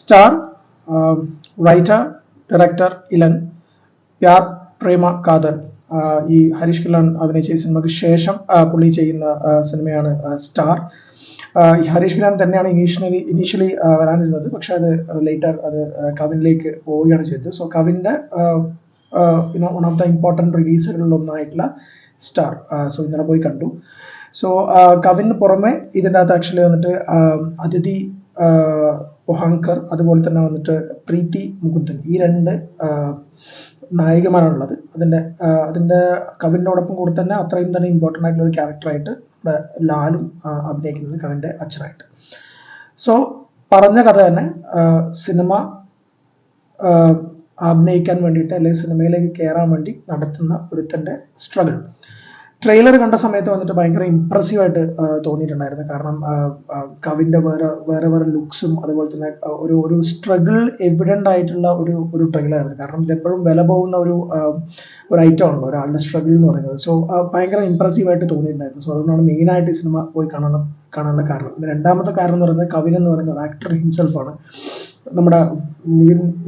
Star, writer, director ഇലൻ, Pyaar പ്രേമ കാതർ. ഈ ഹരീഷ് കല്യാൺ അഭിനയിച്ച സിനിമയ്ക്ക് ശേഷം പുള്ളി ചെയ്യുന്ന സിനിമയാണ് സ്റ്റാർ. ഈ ഹരീഷ് കല്യാൺ തന്നെയാണ് ഇനീഷ്യലി വരാനിരുന്നത്, പക്ഷെ അത് ലേറ്റർ അത് കവിനിലേക്ക് പോവുകയാണ് ചെയ്തത്. സോ കവിൻ്റെ വൺ ഓഫ് ദ ഇമ്പോർട്ടൻറ്റ് റിലീസുകളിൽ ഒന്നായിട്ടുള്ള സ്റ്റാർ സോ ഇന്നലെ പോയി കണ്ടു. സോ കവിന് പുറമെ ഇതിൻ്റെ അകത്ത് ആക്ച്വലി വന്നിട്ട് അതിഥി പൊഹാങ്കർ, അതുപോലെ തന്നെ വന്നിട്ട് പ്രീതി മുകുന്ദൻ, ഈ രണ്ട് നായികമാരാണുള്ളത്. അതിൻ്റെ കവിനോടൊപ്പം കൂടെ തന്നെ അത്രയും തന്നെ ഇമ്പോർട്ടൻ്റ് ആയിട്ടുള്ള ഒരു ക്യാരക്ടറായിട്ട് നമ്മുടെ ലാലും അഭിനയിക്കുന്നത് കവിൻ്റെ അച്ഛനായിട്ട്. സോ പറഞ്ഞ കഥ തന്നെ സിനിമ അഭിനയിക്കാൻ വേണ്ടിയിട്ട് അല്ലെങ്കിൽ സിനിമയിലേക്ക് കയറാൻ വേണ്ടി നടത്തുന്ന ഒരുത്തൻ്റെ സ്ട്രഗിൾ. ട്രെയിലർ കണ്ട സമയത്ത് വന്നിട്ട് ഭയങ്കര ഇമ്പ്രസീവായിട്ട് തോന്നിയിട്ടുണ്ടായിരുന്നു. കാരണം കവിൻ്റെ വേറെ ലുക്സും അതുപോലെ തന്നെ ഒരു സ്ട്രഗിൾ എവിഡൻ്റ് ആയിട്ടുള്ള ഒരു ട്രെയിലറായിരുന്നു. കാരണം ഇതെപ്പോഴും വില പോകുന്ന ഒരു ഐറ്റം ആണല്ലോ ഒരാളുടെ സ്ട്രഗിൾ എന്ന് പറയുന്നത്. സോ ഭയങ്കര ഇമ്പ്രസീവായിട്ട് തോന്നിയിട്ടുണ്ടായിരുന്നു. സോ അതുകൊണ്ടാണ് മെയിനായിട്ട് ഈ സിനിമ പോയി കാണാനുള്ള കാരണം. രണ്ടാമത്തെ കാരണം എന്ന് പറയുന്നത് കവിൻ എന്ന് പറയുന്നത് ആക്ടർ ഹിംസെൽഫാണ്. നമ്മുടെ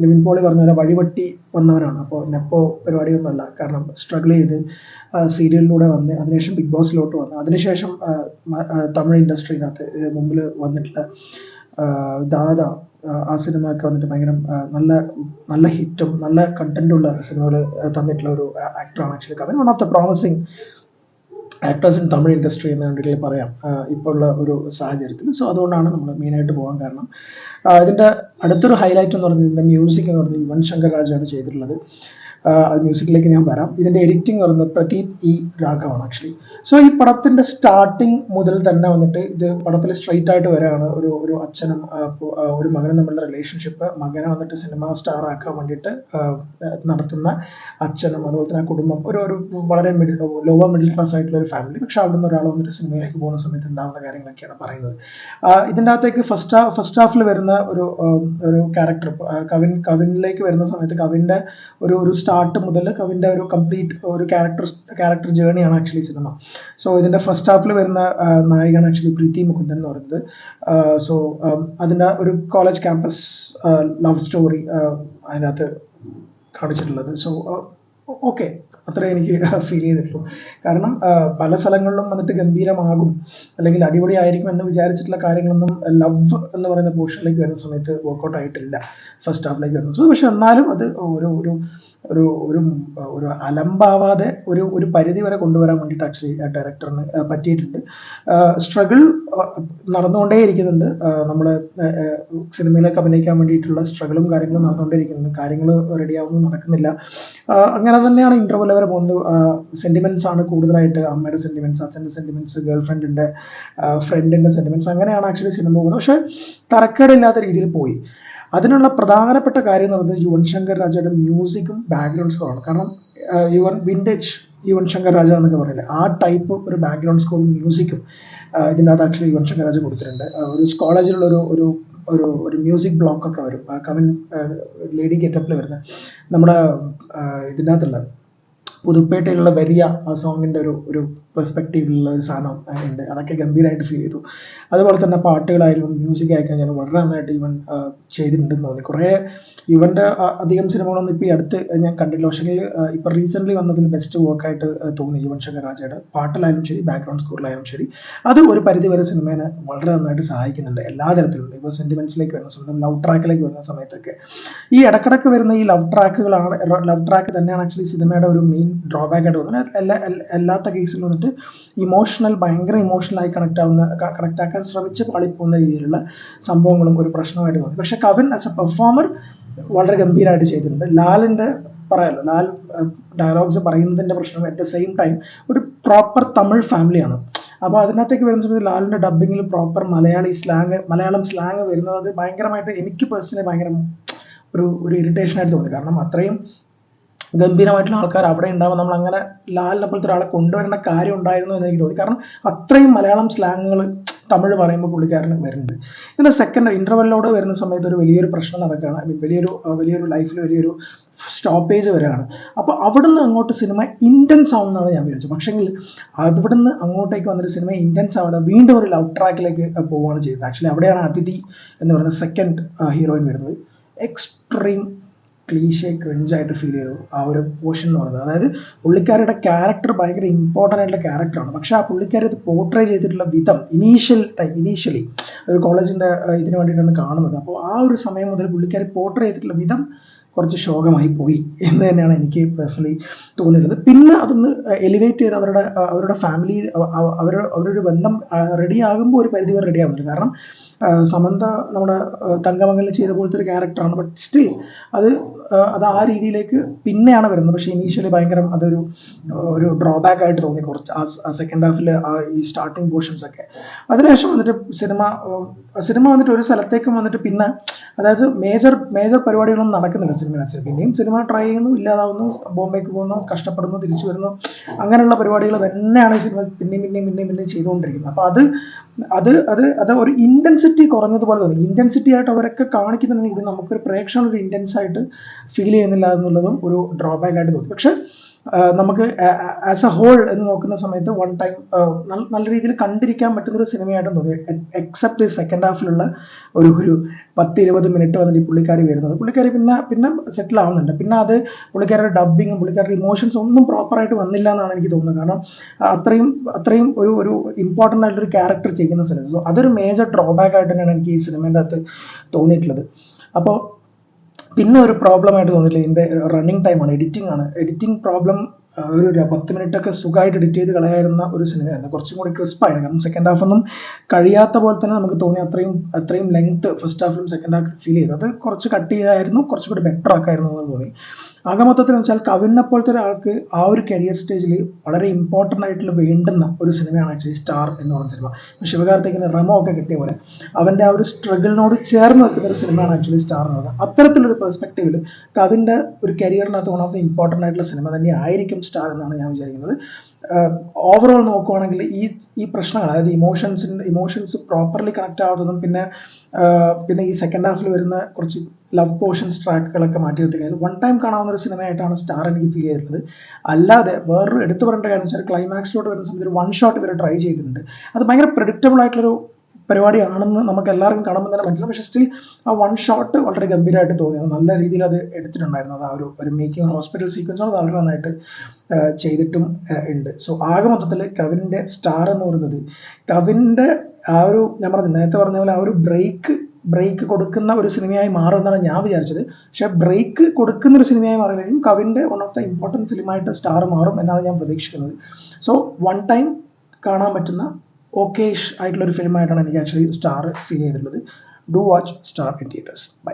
നിവിൻ പോളി പറഞ്ഞ പോലെ വഴിവട്ടി വന്നവനാണ്. അപ്പോൾ നെപ്പോ പരിപാടിയൊന്നുമല്ല. കാരണം സ്ട്രഗിൾ ചെയ്ത് സീരിയലിലൂടെ വന്ന് അതിനുശേഷം ബിഗ് ബോസിലോട്ട് വന്ന് അതിനുശേഷം തമിഴ് ഇൻഡസ്ട്രിയിനകത്ത് മുമ്പിൽ വന്നിട്ടുള്ള ദാദ ആ സിനിമ ഒക്കെ വന്നിട്ട് ഭയങ്കര നല്ല ഹിറ്റും നല്ല കണ്ടന്റുള്ള സിനിമകൾ തന്നിട്ടുള്ള ഒരു ആക്ടറാണ് actually Kavin. One of the promising actors in Tamil industry എന്ന് വേണ്ടിയിട്ട് പറയാം ഇപ്പോൾ ഉള്ള ഒരു സാഹചര്യത്തിൽ. സോ അതുകൊണ്ടാണ് നമ്മൾ മെയിനായിട്ട് പോകാൻ കാരണം. ഇതിൻ്റെ അടുത്തൊരു ഹൈലൈറ്റ് എന്ന് പറയുന്നത് ഇതിൻ്റെ മ്യൂസിക് എന്ന് പറയുന്നത് യുവൻ ശങ്കർ രാജയാണ് ചെയ്തിട്ടുള്ളത്. അത് മ്യൂസിക്കിലേക്ക് ഞാൻ വരാം. ഇതിൻ്റെ എഡിറ്റിംഗ് പറയുന്നത് പ്രദീപ് ഇ രാഘവാണ് ആക്ച്വലി. സോ ഈ പടത്തിൻ്റെ സ്റ്റാർട്ടിങ് മുതൽ തന്നെ വന്നിട്ട് ഇത് പടത്തിൽ സ്ട്രെയിറ്റ് ആയിട്ട് വരികയാണ്. ഒരു അച്ഛനും ഒരു മകനും തമ്മിലുള്ള റിലേഷൻഷിപ്പ്, മകനെ വന്നിട്ട് സിനിമ സ്റ്റാർ ആക്കാൻ വേണ്ടിയിട്ട് നടത്തുന്ന അച്ഛനും അതുപോലെ തന്നെ കുടുംബം ഒരു വളരെ ലോവർ മിഡിൽ ക്ലാസ് ആയിട്ടുള്ള ഒരു ഫാമിലി. പക്ഷെ അവിടെ നിന്ന് ഒരാൾ വന്നിട്ട് സിനിമയിലേക്ക് പോകുന്ന സമയത്ത് ഉണ്ടാകുന്ന കാര്യങ്ങളൊക്കെയാണ് പറയുന്നത്. ഇതിൻ്റെ അകത്തേക്ക് ഫസ്റ്റ് ഹാഫിൽ വരുന്ന ഒരു ക്യാരക്ടർ കവിനിലേക്ക് വരുന്ന സമയത്ത് കവിൻ്റെ ഒരു സ്റ്റാർട്ട് മുതൽ കവിൻ്റെ ഒരു കംപ്ലീറ്റ് ഒരു ക്യാരക്ടർ ജേണിയാണ് ആക്ച്വലി സിനിമ. സോ ഇതിൻ്റെ ഫസ്റ്റ് ഹാഫിൽ വരുന്ന നായികയാണ് ആക്ച്വലി പ്രീതി മുകുന്ദൻ എന്ന് പറയുന്നത്. സോ അതിൻ്റെ ഒരു കോളേജ് ക്യാമ്പസ് ലവ് സ്റ്റോറി അതിനകത്ത് കാണിച്ചിട്ടുള്ളത്. സോ ഓക്കെ, അത്രേ എനിക്ക് ഫീൽ ചെയ്തിട്ടുള്ളൂ. കാരണം പല സ്ഥലങ്ങളിലും വന്നിട്ട് ഗംഭീരമാകും അല്ലെങ്കിൽ അടിപൊളിയായിരിക്കും എന്ന് വിചാരിച്ചിട്ടുള്ള കാര്യങ്ങളൊന്നും ലവ് എന്ന് പറയുന്ന പോർഷനിലേക്ക് വരുന്ന സമയത്ത് വർക്കൗട്ട് ആയിട്ടില്ല ഫസ്റ്റ് ഹാഫിലേക്ക് വരുന്ന സമയത്ത്. പക്ഷെ എന്നാലും അത് ഒരു അലമ്പാവാതെ ഒരു പരിധി വരെ കൊണ്ടുവരാൻ വേണ്ടിയിട്ട് ആക്ച്വലി ഡയറക്ടറിന് പറ്റിയിട്ടുണ്ട്. സ്ട്രഗിൾ നടന്നുകൊണ്ടേയിരിക്കുന്നുണ്ട്. നമ്മൾ സിനിമയിലേക്ക് അഭിനയിക്കാൻ വേണ്ടിയിട്ടുള്ള സ്ട്രഗിളും കാര്യങ്ങളും നടന്നുകൊണ്ടേയിരിക്കുന്നുണ്ട്. കാര്യങ്ങൾ റെഡിയാവുന്നു, നടക്കുന്നില്ല. അങ്ങനെ തന്നെയാണ് ഇന്റർവെൽ വരെ പോകുന്നത്. സെന്റിമെന്റ്സ് ആണ് കൂടുതലായിട്ട്, അമ്മയുടെ സെന്റിമെന്റ്സ്, അച്ഛൻ്റെ സെന്റിമെന്റ്സ്, ഗേൾ ഫ്രണ്ടിന്റെ ഫ്രണ്ടിന്റെ സെന്റിമെന്റ്സ്, അങ്ങനെയാണ് ആക്ച്വലി സിനിമ പോകുന്നത്. പക്ഷെ തരക്കേടില്ലാത്ത രീതിയിൽ പോയി. അതിനുള്ള പ്രധാനപ്പെട്ട കാര്യം എന്ന് പറയുന്നത് യുവൻ ശങ്കർ രാജയുടെ മ്യൂസിക്കും ബാക്ക്ഗ്രൗണ്ട് സ്കോറാണ്. കാരണം വിൻറ്റേജ് യുവൻ ശങ്കർ രാജ എന്നൊക്കെ പറയില്ലേ, ആ ടൈപ്പ് ഒരു ബാക്ക്ഗ്രൗണ്ട് സ്കോറും മ്യൂസിക്കും ഇതിനകത്ത് ആക്ച്വലി യുവൻ ശങ്കർ രാജ കൊടുത്തിട്ടുണ്ട്. ഒരു കോളേജിലുള്ള ഒരു മ്യൂസിക് ബ്ലോക്കൊക്കെ വരും. കവിൻ ലേഡി ഗെറ്റപ്പിൽ വരുന്നത് നമ്മുടെ ഇതിനകത്തുള്ള പുതുപ്പേട്ടയിലുള്ള വലിയ ആ സോങ്ങിൻ്റെ ഒരു പെർസ്പെക്റ്റീവിലുള്ള ഒരു സാധനം ഉണ്ട്. അതൊക്കെ ഗംഭീരമായിട്ട് ഫീൽ ചെയ്തു. അതുപോലെ തന്നെ പാട്ടുകളായാലും മ്യൂസിക് ആയിരിക്കും ഞാൻ വളരെ നന്നായിട്ട് ഇവൻ ചെയ്തിട്ടുണ്ടെന്ന് തോന്നി. കുറേ ഇവൻ്റെ അധികം സിനിമകളൊന്നും ഇപ്പോൾ ഈ അടുത്ത് ഞാൻ കണ്ടിട്ടില്ല. പക്ഷേ ഇപ്പോൾ റീസെൻ്റ്ലി വന്നതിൽ ബെസ്റ്റ് വർക്കായിട്ട് തോന്നി യുവൻ ശങ്കർ രാജയുടെ. പാട്ടിലായാലും ശരി, ബാക്ക്ഗ്രൗണ്ട് സ്കോറിലായാലും ശരി, അത് ഒരു പരിധി വരെ സിനിമേനെ വളരെ നന്നായിട്ട് സഹായിക്കുന്നുണ്ട് എല്ലാ തരത്തിലും. ഇപ്പോൾ സെൻറ്റിമെൻറ്റ്സിലേക്ക് വരുന്ന സമയത്ത്, ലവ് ട്രാക്കിലേക്ക് വരുന്ന സമയത്തൊക്കെ ഈ ഇടക്കിടക്ക് വരുന്ന ഈ ലവ് ട്രാക്ക് തന്നെയാണ് ആക്ച്വലി സിനിമയുടെ ഒരു മെയിൻ ഡ്രോബാക്ക് ആയിട്ട് തോന്നുന്നത്. എല്ലാത്ത കേസിലും വന്നിട്ട് ഭയങ്കര ഇമോഷണലായി കണക്ട് ആക്കാൻ ശ്രമിച്ച് പാളിപ്പോകുന്ന രീതിയിലുള്ള സംഭവങ്ങളും ഒരു പ്രശ്നമായിട്ട് തോന്നി. പക്ഷെ കവിൻ ആസ് എ പെർഫോമർ വളരെ ഗംഭീരമായിട്ട് ചെയ്തിട്ടുണ്ട്. ലാലിൻ്റെ പറയാമല്ലോ, ലാൽ ഡയലോഗ്സ് പറയുന്നതിൻ്റെ പ്രശ്നം അറ്റ് ദ സെയിം ടൈം ഒരു പ്രോപ്പർ തമിഴ് ഫാമിലിയാണ്. അപ്പോൾ അതിനകത്തേക്ക് വരുന്ന സമയത്ത് ലാലിൻ്റെ ഡബ്ബിങ്ങിൽ പ്രോപ്പർ മലയാളം സ്ലാങ് വരുന്നത് അത് ഭയങ്കരമായിട്ട് എനിക്ക് പേഴ്സണലി ഭയങ്കര ഒരു ഇറിറ്റേഷനായിട്ട് തോന്നി. കാരണം അത്രയും ഗംഭീരമായിട്ടുള്ള ആൾക്കാർ അവിടെ ഉണ്ടാവും. നമ്മൾ അങ്ങനെ ലാലിനെ പോലത്തെ ഒരാളെ കൊണ്ടുവരേണ്ട കാര്യം ഉണ്ടായിരുന്നു എന്ന് എനിക്ക് തോന്നി. കാരണം അത്രയും മലയാളം സ്ലാങ്ങുകൾ തമിഴ് പറയുമ്പോൾ പുള്ളിക്കാരന് വരുന്നുണ്ട്. ഇതിൻ്റെ സെക്കൻഡ് ഇൻ്റർവെല്ലോട് വരുന്ന സമയത്ത് ഒരു വലിയൊരു പ്രശ്നം നടക്കുകയാണ്. ഐ മീൻ വലിയൊരു ലൈഫിൽ വലിയൊരു സ്റ്റോപ്പേജ് വരികയാണ്. അപ്പോൾ അവിടുന്ന് അങ്ങോട്ട് സിനിമ ഇൻറ്റൻസ് ആവുമെന്നാണ് ഞാൻ വിചാരിച്ചത്. പക്ഷേങ്കിൽ അവിടുന്ന് അങ്ങോട്ടേക്ക് വന്നിട്ട് സിനിമ ഇൻറ്റൻസ് ആവാതെ വീണ്ടും ഒരു ലവ് ട്രാക്കിലേക്ക് പോവുകയാണ് ചെയ്തത്. ആക്ച്വലി അവിടെയാണ് അതിഥി എന്ന് പറയുന്ന സെക്കൻഡ് ഹീറോയിൻ വരുന്നത്. എക്സ്ട്രീം ക്ലീഷേ ക്രിഞ്ചായിട്ട് ഫീൽ ചെയ്തു ആ ഒരു പോർഷൻ എന്ന് പറയുന്നത്. അതായത് പുള്ളിക്കാരുടെ ക്യാരക്ടർ ഭയങ്കര ഇമ്പോർട്ടൻ്റ് ആയിട്ടുള്ള ക്യാരക്ടറാണ്. പക്ഷേ ആ പുള്ളിക്കാരി ഇത് പോർട്രേ ചെയ്തിട്ടുള്ള വിധം ഇനീഷ്യലി ഒരു കോളേജിൻ്റെ ഇതിന് വേണ്ടിയിട്ടാണ് കാണുന്നത്. അപ്പോൾ ആ ഒരു സമയം മുതൽ പുള്ളിക്കാരി പോർട്രേ ചെയ്തിട്ടുള്ള വിധം കുറച്ച് ശോകമായി പോയി എന്ന് തന്നെയാണ് എനിക്ക് പേഴ്സണലി തോന്നിയിട്ടുള്ളത്. പിന്നെ അതൊന്ന് എലിവേറ്റ് ചെയ്ത് അവരുടെ ഫാമിലി അവരൊരു ബന്ധം റെഡി ആകുമ്പോൾ ഒരു പരിധി വരെ റെഡി ആകുന്നുണ്ട്. കാരണം സമന്ത നമ്മുടെ തങ്കമംഗലിൽ ചെയ്ത പോലത്തെ ഒരു ക്യാരക്ടറാണ്. ബട്ട് സ്റ്റിൽ അത് ആ രീതിയിലേക്ക് പിന്നെയാണ് വരുന്നത്. പക്ഷേ ഇനീഷ്യലി ഭയങ്കര ഒരു ഡ്രോബാക്ക് ആയിട്ട് തോന്നി കുറച്ച് ആ സെക്കൻഡ് ഹാഫിൽ ഈ സ്റ്റാർട്ടിങ് പോർഷൻസ് ഒക്കെ. അതിനുശേഷം വന്നിട്ട് സിനിമ വന്നിട്ട് ഒരു സ്ഥലത്തേക്കും വന്നിട്ട് പിന്നെ അതായത് മേജർ പരിപാടികളൊന്നും നടക്കുന്നില്ല സിനിമ. പിന്നെയും സിനിമ ട്രൈ ചെയ്യുന്നു, ഇല്ലാതാവുന്നു, ബോംബെക്ക് പോകുന്നു, കഷ്ടപ്പെടുന്നു, തിരിച്ചു വരുന്നു, അങ്ങനെയുള്ള പരിപാടികൾ തന്നെയാണ് സിനിമ പിന്നെയും ചെയ്തുകൊണ്ടിരിക്കുന്നത്. അപ്പോൾ അത് ഒരു ഇൻറ്റൻസിറ്റി കുറഞ്ഞതുപോലെ തോന്നി. ഇൻറ്റൻസിറ്റി ആയിട്ട് അവരൊക്കെ കാണിക്കുന്നുണ്ടെങ്കിൽ നമുക്കൊരു പ്രേക്ഷകൻ ഒരു ഇൻറ്റൻസ് ആയിട്ട് ഫീൽ ചെയ്യുന്നില്ല എന്നുള്ളതും ഒരു ഡ്രോബാക്ക് ആയിട്ട് തോന്നി. പക്ഷെ നമുക്ക് ആസ് എ ഹോൾ എന്ന് നോക്കുന്ന സമയത്ത് വൺ ടൈം നല്ല രീതിയിൽ കണ്ടിരിക്കാൻ പറ്റുന്ന ഒരു സിനിമയായിട്ടും തോന്നി. എക്സെപ്റ്റ് സെക്കൻഡ് ഹാഫിലുള്ള ഒരു 10-20 മിനിറ്റ് വന്നിട്ട് പുള്ളിക്കാരി വരുന്നത്. പുള്ളിക്കാരി പിന്നെ സെറ്റിൽ ആവുന്നുണ്ട്. പിന്നെ അത് പുള്ളിക്കാരുടെ ഡബ്ബിങ്ങും പുള്ളിക്കാരുടെ ഇമോഷൻസ് ഒന്നും പ്രോപ്പറായിട്ട് വന്നില്ല എന്നാണ് എനിക്ക് തോന്നുന്നത്. കാരണം അത്രയും ഒരു ഇമ്പോർട്ടൻ്റ് ആയിട്ടൊരു ക്യാരക്ടർ ചെയ്യുന്ന സ്ഥലത്ത്. സോ അതൊരു മേജർ ഡ്രോബാക്ക് ആയിട്ട് തന്നെയാണ് എനിക്ക് ഈ സിനിമേൻ്റെ അകത്ത് തോന്നിയിട്ടുള്ളത്. അപ്പോൾ പിന്നെ ഒരു പ്രോബ്ലമായിട്ട് തോന്നിയില്ല ഇതിൻ്റെ റണ്ണിങ് ടൈമാണ്, എഡിറ്റിംഗ് പ്രോബ്ലം. ഒരു 10 മിനിറ്റൊക്കെ സുഖമായിട്ട് എഡിറ്റ് ചെയ്ത് കളയായിരുന്ന ഒരു സിനിമയായിരുന്നു. കുറച്ചും കൂടി ക്രിസ്പായിരുന്നു. കാരണം സെക്കൻഡ് ഹാഫ് ഒന്നും കഴിയാത്ത പോലെ തന്നെ നമുക്ക് തോന്നി. അത്രയും ലെങ്ത് ഫസ്റ്റ് ഹാഫിലും സെക്കൻഡ് ഹാഫിലും ഫീൽ ചെയ്തു. അത് കുറച്ച് കട്ട് ചെയ്തായിരുന്നു, കുറച്ചുകൂടി ബെറ്റർ ആക്കായിരുന്നു എന്ന് തോന്നി. ആകെ മൊത്തത്തിൽ വെച്ചാൽ കവിനെ പോലത്തെ ഒരാൾക്ക് ആ ഒരു കരിയർ സ്റ്റേജിൽ വളരെ ഇമ്പോർട്ടൻ്റ് ആയിട്ടുള്ള വേണ്ടുന്ന ഒരു സിനിമയാണ് ആക്ച്വലി സ്റ്റാർ എന്ന് പറയുന്ന സിനിമ. ശിവകാർത്തികിന് റെമോ ഒക്കെ കിട്ടിയ പോലെ അവൻ്റെ ആ ഒരു സ്ട്രഗിളിനോട് ചേർന്ന് നിൽക്കുന്ന ഒരു സിനിമയാണ് ആക്ച്വലി സ്റ്റാർ എന്ന് പറയുന്നത്. അത്തരത്തിലൊരു പെർസ്പെക്റ്റീവിൽ കവിൻ്റെ ഒരു കരിയറിനകത്ത് വൺ ഓഫ് ദി ഇമ്പോർട്ടൻ്റ് ആയിട്ടുള്ള സിനിമ തന്നെ ആയിരിക്കും സ്റ്റാർ എന്നാണ് ഞാൻ വിചാരിക്കുന്നത്. ഓവറോൾ നോക്കുവാണെങ്കിൽ ഈ പ്രശ്നങ്ങൾ, അതായത് ഇമോഷൻസ് പ്രോപ്പർലി കണക്ട് ആവാത്തതും പിന്നെ ഈ സെക്കൻഡ് ഹാഫിൽ വരുന്ന കുറച്ച് ലവ് പോർഷൻസ് ട്രാക്കുകളൊക്കെ മാറ്റി നിർത്തി കഴിഞ്ഞാൽ വൺ ടൈം കാണാവുന്ന ഒരു സിനിമയായിട്ടാണ് സ്റ്റാർ എനിക്ക് ഫീൽ ചെയ്തിട്ടുള്ളത്. അല്ലാതെ വേറൊരു എടുത്തു പറയേണ്ട കാര്യം വെച്ചാൽ ക്ലൈമാക്സിലോട്ട് വരുന്ന സമയത്ത് ഒരു 1 ഷോട്ട് ഇവർ ട്രൈ ചെയ്തിട്ടുണ്ട്. അത് ഭയങ്കര പ്രെഡിക്റ്റബിൾ ആയിട്ടുള്ളൊരു പരിപാടിയാണെന്ന് നമുക്ക് എല്ലാവർക്കും കാണുമ്പോൾ തന്നെ മനസ്സിലാവും. പക്ഷേ സ്റ്റിൽ ആ 1 ഷോട്ട് വളരെ ഗംഭീരമായിട്ട് തോന്നിയത്, നല്ല രീതിയിൽ അത് എടുത്തിട്ടുണ്ടായിരുന്നു. അത് ആ ഒരു മേക്കിംഗ് ഹോസ്പിറ്റൽ സീക്വൻസോട് വളരെ നന്നായിട്ട് ചെയ്തിട്ടും ഉണ്ട്. സോ ആകെ മൊത്തത്തിൽ കവിൻ്റെ സ്റ്റാർ എന്ന് പറയുന്നത് കവിൻ്റെ ആ ഒരു, ഞാൻ നേരത്തെ പറഞ്ഞ പോലെ ആ ഒരു ബ്രേക്ക് കൊടുക്കുന്ന ഒരു സിനിമയായി മാറും എന്നാണ് ഞാൻ വിചാരിച്ചത്. പക്ഷേ ബ്രേക്ക് കൊടുക്കുന്ന ഒരു സിനിമയായി മാറില്ലെങ്കിലും കവിൻ്റെ വൺ ഓഫ് ദ ഇമ്പോർട്ടൻറ്റ് ഫിലിമായിട്ട് സ്റ്റാർ മാറും എന്നാണ് ഞാൻ പ്രതീക്ഷിക്കുന്നത്. സോ വൺ ടൈം കാണാൻ പറ്റുന്ന ഓക്കേഷ് ആയിട്ടുള്ള ഒരു ഫിലിമായിട്ടാണ് എനിക്ക് ആക്ച്വലി സ്റ്റാർ ഫീൽ ചെയ്തിട്ടുള്ളത്. Do watch star in theatres. By.